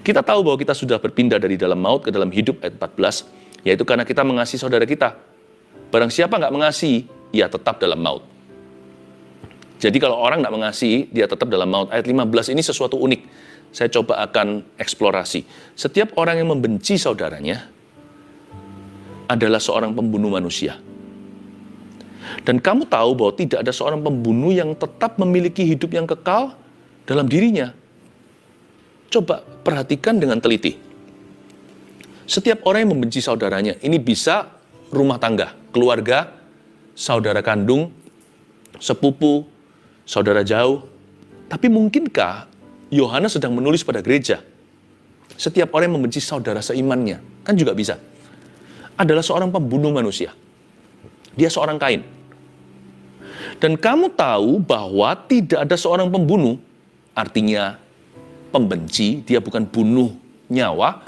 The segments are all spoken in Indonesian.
Kita tahu bahwa kita sudah berpindah dari dalam maut ke dalam hidup, ayat 14, yaitu karena kita mengasihi saudara kita. Barang siapa nggak mengasihi, ia tetap dalam maut. Jadi kalau orang nggak mengasihi, dia tetap dalam maut. Ayat 15 ini sesuatu unik. Saya coba akan eksplorasi. Setiap orang yang membenci saudaranya adalah seorang pembunuh manusia. Dan kamu tahu bahwa tidak ada seorang pembunuh yang tetap memiliki hidup yang kekal dalam dirinya. Coba perhatikan dengan teliti. Setiap orang yang membenci saudaranya, ini bisa rumah tangga, keluarga, saudara kandung, sepupu, saudara jauh. Tapi mungkinkah Yohanes sedang menulis pada gereja? Setiap orang yang membenci saudara seimannya, kan juga bisa. Adalah seorang pembunuh manusia. Dia seorang Kain. Dan kamu tahu bahwa tidak ada seorang pembunuh, artinya pembenci, dia bukan bunuh nyawa,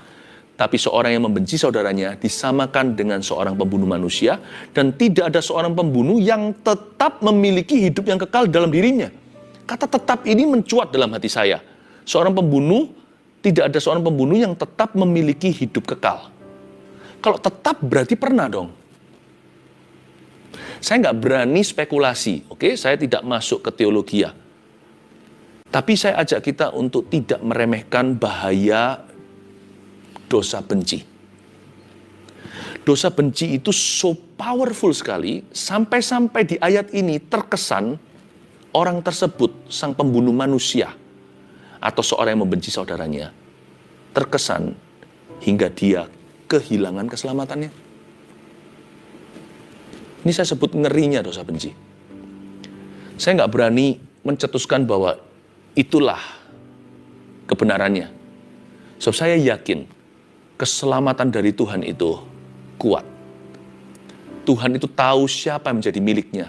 tapi seorang yang membenci saudaranya disamakan dengan seorang pembunuh manusia, dan tidak ada seorang pembunuh yang tetap memiliki hidup yang kekal dalam dirinya. Kata tetap ini mencuat dalam hati saya. Seorang pembunuh, tidak ada seorang pembunuh yang tetap memiliki hidup kekal. Kalau tetap berarti pernah dong. Saya nggak berani spekulasi, oke? Saya tidak masuk ke teologi. Tapi saya ajak kita untuk tidak meremehkan bahaya dosa benci. Dosa benci itu so powerful sekali, sampai-sampai di ayat ini terkesan orang tersebut, sang pembunuh manusia, atau seorang yang membenci saudaranya, terkesan hingga dia kehilangan keselamatannya. Ini saya sebut ngerinya dosa benci. Saya nggak berani mencetuskan bahwa itulah kebenarannya. So, saya yakin keselamatan dari Tuhan itu kuat. Tuhan itu tahu siapa yang menjadi miliknya.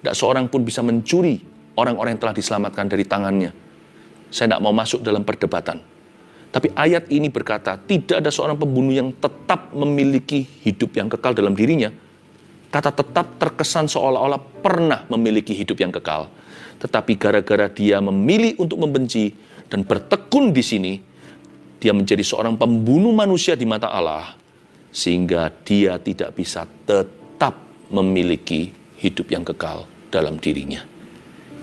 Tidak seorang pun bisa mencuri orang-orang yang telah diselamatkan dari tangannya. Saya tidak mau masuk dalam perdebatan. Tapi ayat ini berkata, tidak ada seorang pembunuh yang tetap memiliki hidup yang kekal dalam dirinya. Kata tetap terkesan seolah-olah pernah memiliki hidup yang kekal. Tetapi gara-gara dia memilih untuk membenci dan bertekun di sini, dia menjadi seorang pembunuh manusia di mata Allah, sehingga dia tidak bisa tetap memiliki hidup yang kekal dalam dirinya.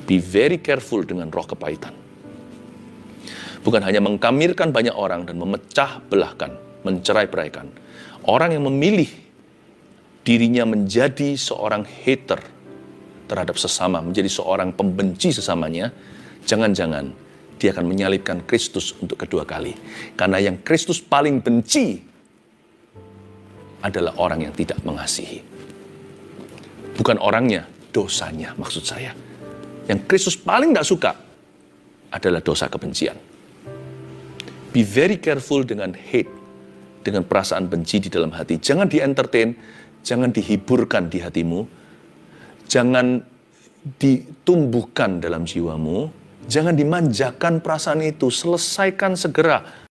Be very careful dengan roh kepahitan. Bukan hanya mengkamirkan banyak orang dan memecah belahkan, mencerai-beraikan. Orang yang memilih dirinya menjadi seorang hater terhadap sesama, menjadi seorang pembenci sesamanya, jangan-jangan dia akan menyalibkan Kristus untuk kedua kali. Karena yang Kristus paling benci adalah orang yang tidak mengasihi. Bukan orangnya, dosanya maksud saya. Yang Kristus paling tidak suka adalah dosa kebencian. Be very careful dengan hate, dengan perasaan benci di dalam hati. Jangan di-entertain, jangan dihiburkan di hatimu, jangan ditumbuhkan dalam jiwamu, jangan dimanjakan perasaan itu, selesaikan segera.